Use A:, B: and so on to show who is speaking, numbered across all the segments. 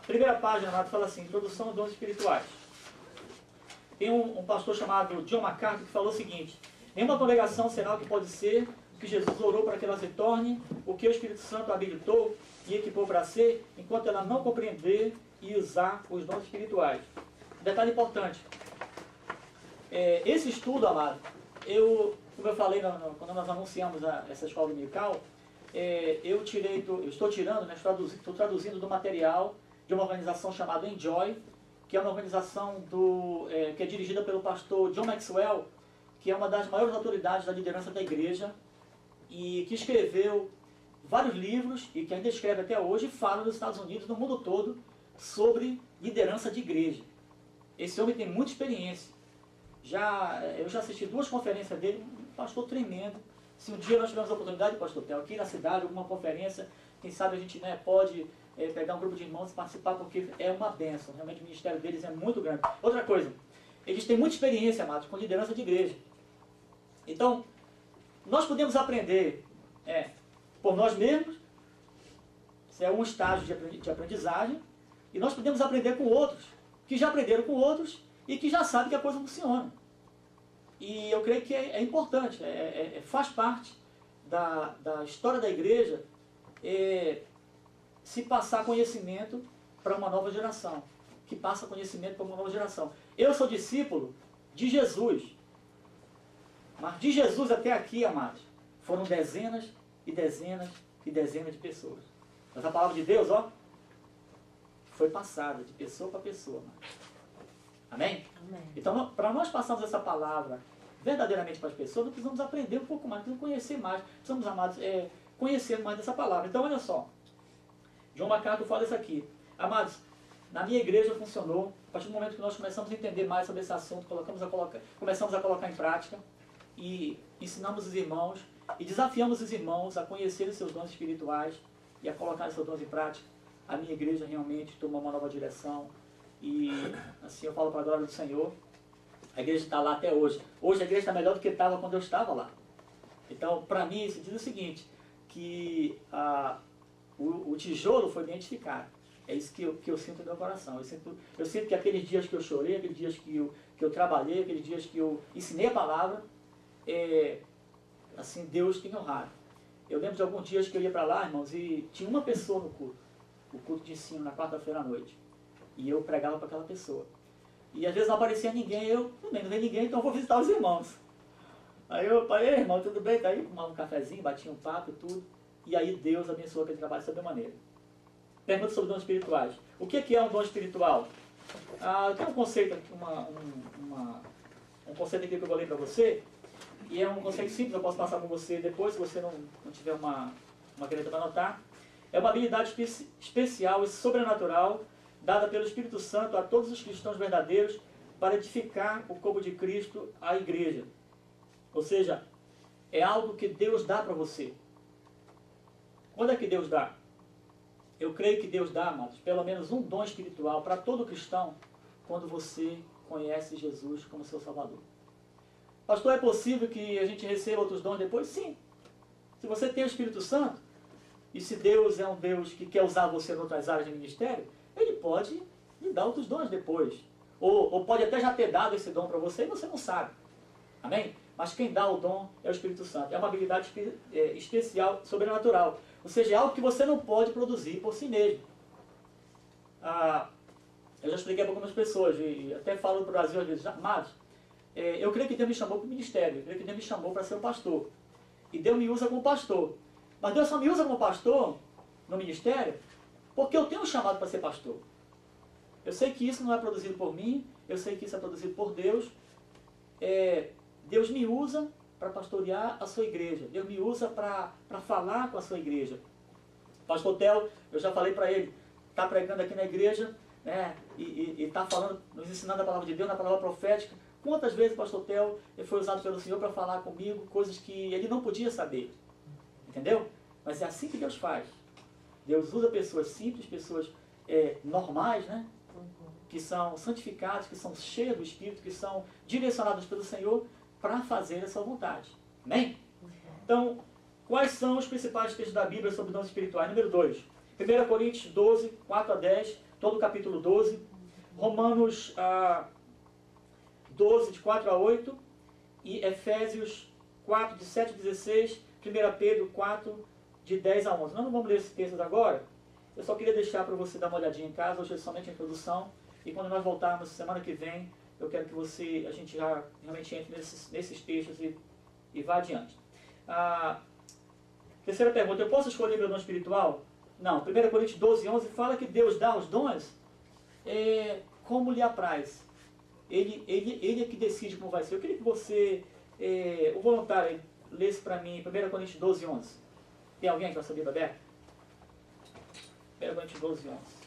A: primeira página, amado, fala assim, Introdução aos Dons Espirituais. Tem um pastor chamado John MacArthur que falou o seguinte: nenhuma congregação será o que pode ser, o que Jesus orou para que ela se torne, o que o Espírito Santo habilitou e equipou para ser, enquanto ela não compreender e usar os dons espirituais. Detalhe importante. Esse estudo, amado, como eu falei quando nós anunciamos essa escola dominical, estou traduzindo do material de uma organização chamada Enjoy, que é uma organização que é dirigida pelo pastor John Maxwell, que é uma das maiores autoridades da liderança da igreja, e que escreveu vários livros, e que ainda escreve até hoje, e fala nos Estados Unidos, no mundo todo, sobre liderança de igreja. Esse homem tem muita experiência. Eu já assisti 2 conferências dele, um pastor tremendo. Se um dia nós tivermos a oportunidade, pastor Theo, aqui na cidade, alguma conferência, quem sabe a gente pode pegar um grupo de irmãos e participar, porque é uma bênção. Realmente o ministério deles é muito grande. Outra coisa, eles têm muita experiência, amados, com liderança de igreja. Então, nós podemos aprender por nós mesmos, isso é um estágio de aprendizagem, e nós podemos aprender com outros, que já aprenderam com outros e que já sabem que a coisa funciona. E eu creio que é importante, faz parte da história da igreja se passar conhecimento para uma nova geração, que passa conhecimento para uma nova geração. Eu sou discípulo de Jesus, mas de Jesus até aqui, amados, foram dezenas e dezenas e dezenas de pessoas. Mas a palavra de Deus, foi passada de pessoa para pessoa, amados. Amém?
B: Amém.
A: Então, para nós passarmos essa palavra verdadeiramente para as pessoas, nós precisamos aprender um pouco mais, precisamos conhecer mais, precisamos, amados, conhecer mais dessa palavra. Então, olha só, John MacArthur fala isso aqui. Amados, na minha igreja funcionou, a partir do momento que nós começamos a entender mais sobre esse assunto, começamos a colocar em prática, e ensinamos os irmãos, e desafiamos os irmãos a conhecer os seus dons espirituais, e a colocar os seus dons em prática. A minha igreja realmente tomou uma nova direção, e assim eu falo para a glória do Senhor, a igreja está lá até hoje. Hoje a igreja está melhor do que estava quando eu estava lá. Então, para mim, isso diz o seguinte, que o tijolo foi bem edificado. É isso que eu sinto no meu coração. Eu sinto que aqueles dias que eu chorei, aqueles dias que eu trabalhei, aqueles dias que eu ensinei a palavra, assim, Deus tem honrado. Eu lembro de alguns dias que eu ia para lá, irmãos, e tinha uma pessoa no culto, o culto de ensino, na quarta-feira à noite. E eu pregava para aquela pessoa. E às vezes não aparecia ninguém, eu também não veio ninguém, então eu vou visitar os irmãos. Aí eu falei, irmão, tudo bem? Tá aí, tomava um cafezinho, batia um papo e tudo. E aí Deus abençoou aquele trabalho de sobremaneira. Pergunta sobre dons espirituais. O que é um dom espiritual? Eu tenho um conceito aqui, um conceito aqui que eu vou ler para você. E é um conceito simples, eu posso passar com você depois, se você não tiver uma caneta para anotar. É uma habilidade especial e sobrenatural dada pelo Espírito Santo a todos os cristãos verdadeiros para edificar o corpo de Cristo, a igreja. Ou seja, é algo que Deus dá para você. Quando é que Deus dá? Eu creio que Deus dá, amados, pelo menos um dom espiritual para todo cristão quando você conhece Jesus como seu Salvador. Pastor, é possível que a gente receba outros dons depois? Sim. Se você tem o Espírito Santo, e se Deus é um Deus que quer usar você em outras áreas de ministério, Ele pode lhe dar outros dons depois. Ou pode até já ter dado esse dom para você e você não sabe. Amém? Mas quem dá o dom é o Espírito Santo. É uma habilidade especial, sobrenatural. Ou seja, é algo que você não pode produzir por si mesmo. Eu já expliquei para algumas pessoas, e até falo no Brasil às vezes, amados, eu creio que Deus me chamou para o ministério, eu creio que Deus me chamou para ser um pastor. E Deus me usa como pastor. Mas Deus só me usa como pastor no ministério porque eu tenho um chamado para ser pastor. Eu sei que isso não é produzido por mim, eu sei que isso é produzido por Deus. Deus me usa para pastorear a sua igreja. Deus me usa para falar com a sua igreja. Pastor Theo, eu já falei para ele, está pregando aqui na igreja, né, e está falando, nos ensinando a palavra de Deus, na palavra profética. Quantas vezes o pastor Theo foi usado pelo Senhor para falar comigo coisas que ele não podia saber. Entendeu? Mas é assim que Deus faz. Deus usa pessoas simples, pessoas normais, né? Que são santificados, que são cheios do Espírito, que são direcionados pelo Senhor para fazer a sua vontade. Amém? Então, quais são os principais textos da Bíblia sobre dons espirituais? Número 2. 1 Coríntios 12, 4 a 10. todo o capítulo 12, Romanos 12, de 4 a 8, e Efésios 4, de 7 a 16, 1 Pedro 4, de 10 a 11. Nós não vamos ler esses textos agora, eu só queria deixar para você dar uma olhadinha em casa, hoje é somente a introdução, e quando nós voltarmos semana que vem, eu quero que a gente já realmente entre nesses textos e vá adiante. Terceira pergunta, eu posso escolher meu dom espiritual? Não, 1 Coríntios 12, 11 fala que Deus dá os dons como lhe apraz. Ele é que decide como vai ser. Eu queria que você, o voluntário, lesse para mim 1 Coríntios 12, 11. Tem alguém que vai saber aberto? 1 Coríntios 12, 11.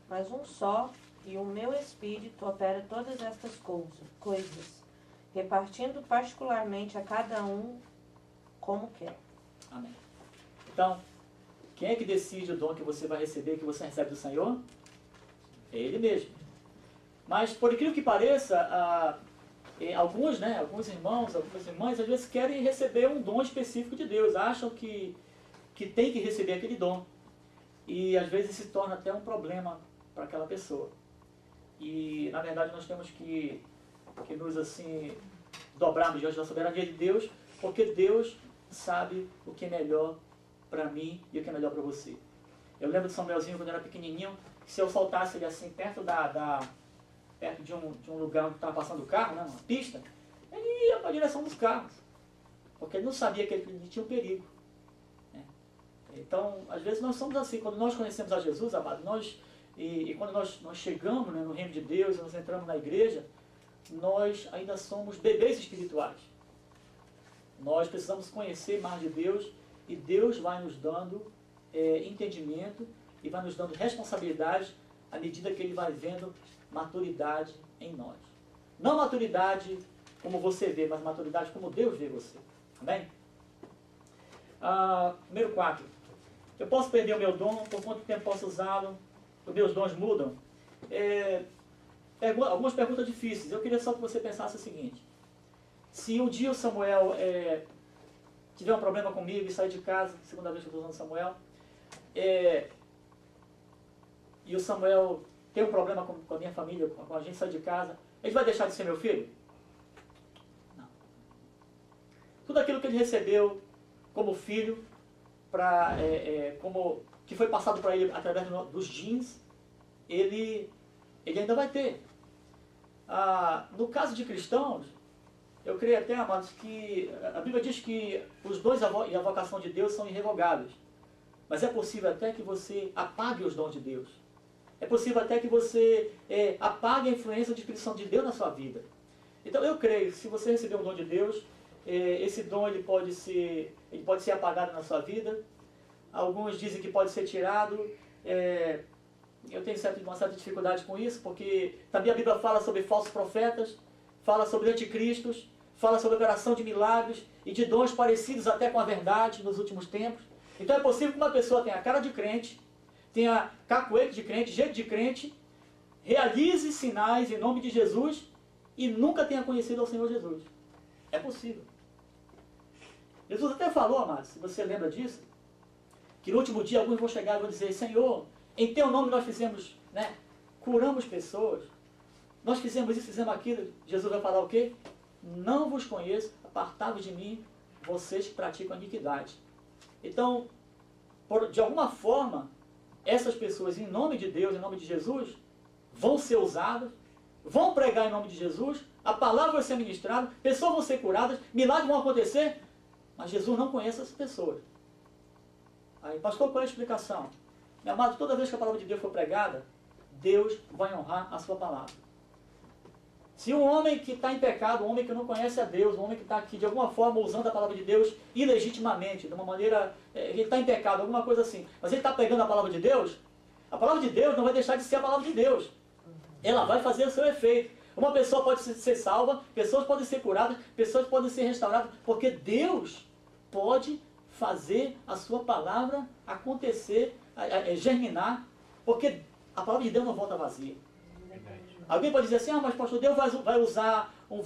B: Mas um só, e o meu Espírito opera todas estas coisas, repartindo particularmente a cada um como quer.
A: Amém. Então, quem é que decide o dom que você vai receber, que você recebe do Senhor? É Ele mesmo. Mas, por incrível que pareça, alguns irmãos, algumas irmãs, às vezes querem receber um dom específico de Deus, acham que tem que receber aquele dom. E, às vezes, se torna até um problema para aquela pessoa. E, na verdade, nós temos que nos, assim, dobrarmos diante da soberania de Deus, porque Deus sabe o que é melhor para mim e o que é melhor para você. Eu lembro de Samuelzinho, quando eu era pequenininho, que se eu soltasse ele assim, perto de um lugar onde estava passando o carro, né, uma pista, ele ia para a direção dos carros, porque ele não sabia que ele tinha um perigo. Né? Então, às vezes nós somos assim, quando nós conhecemos a Jesus, amado, e quando nós chegamos, né, no reino de Deus, nós entramos na igreja, nós ainda somos bebês espirituais. Nós precisamos conhecer mais de Deus, e Deus vai nos dando entendimento e vai nos dando responsabilidade à medida que Ele vai vendo maturidade em nós. Não maturidade como você vê, mas maturidade como Deus vê você. Amém? Número 4. Eu posso perder o meu dom, por quanto tempo posso usá-lo? Os meus dons mudam? Algumas perguntas difíceis. Eu queria só que você pensasse o seguinte. Se um dia o Samuel tiver um problema comigo e sair de casa, segunda vez que eu estou usando Samuel, e o Samuel tem um problema com a minha família, com a gente sair de casa, ele vai deixar de ser meu filho? Não. Tudo aquilo que ele recebeu como filho, que foi passado para ele através dos genes, ele ainda vai ter. No caso de cristãos, eu creio até, amados, que a Bíblia diz que os dons e a vocação de Deus são irrevogáveis. Mas é possível até que você apague os dons de Deus. É possível até que você apague a influência de Espírito de Deus na sua vida. Então eu creio, se você receber um dom de Deus, esse dom ele pode ser apagado na sua vida. Alguns dizem que pode ser tirado. Eu tenho uma certa dificuldade com isso, porque também a Bíblia fala sobre falsos profetas, fala sobre anticristos, fala sobre operação de milagres e de dons parecidos até com a verdade nos últimos tempos. Então é possível que uma pessoa tenha cara de crente, tenha cacuete de crente, jeito de crente, realize sinais em nome de Jesus e nunca tenha conhecido ao Senhor Jesus. É possível. Jesus até falou, amados, se você lembra disso, que no último dia alguns vão chegar e vão dizer: Senhor, em teu nome nós fizemos, curamos pessoas, nós fizemos isso, fizemos aquilo. Jesus vai falar o quê? Não vos conheço, apartai-vos de mim, vocês que praticam iniquidade. Então, de alguma forma, essas pessoas, em nome de Deus, em nome de Jesus, vão ser usadas, vão pregar em nome de Jesus, a palavra vai ser ministrada, pessoas vão ser curadas, milagres vão acontecer, mas Jesus não conhece essas pessoas. Aí, pastor, qual é a explicação? Meu amado, toda vez que a palavra de Deus for pregada, Deus vai honrar a sua palavra. Se um homem que está em pecado, um homem que não conhece a Deus, um homem que está aqui de alguma forma usando a palavra de Deus ilegitimamente, de uma maneira, ele está em pecado, alguma coisa assim, mas ele está pegando a palavra de Deus não vai deixar de ser a palavra de Deus. Ela vai fazer o seu efeito. Uma pessoa pode ser salva, pessoas podem ser curadas, pessoas podem ser restauradas, porque Deus pode fazer a sua palavra acontecer, germinar, porque a palavra de Deus não volta vazia. Alguém pode dizer assim, ah, mas pastor, Deus vai usar um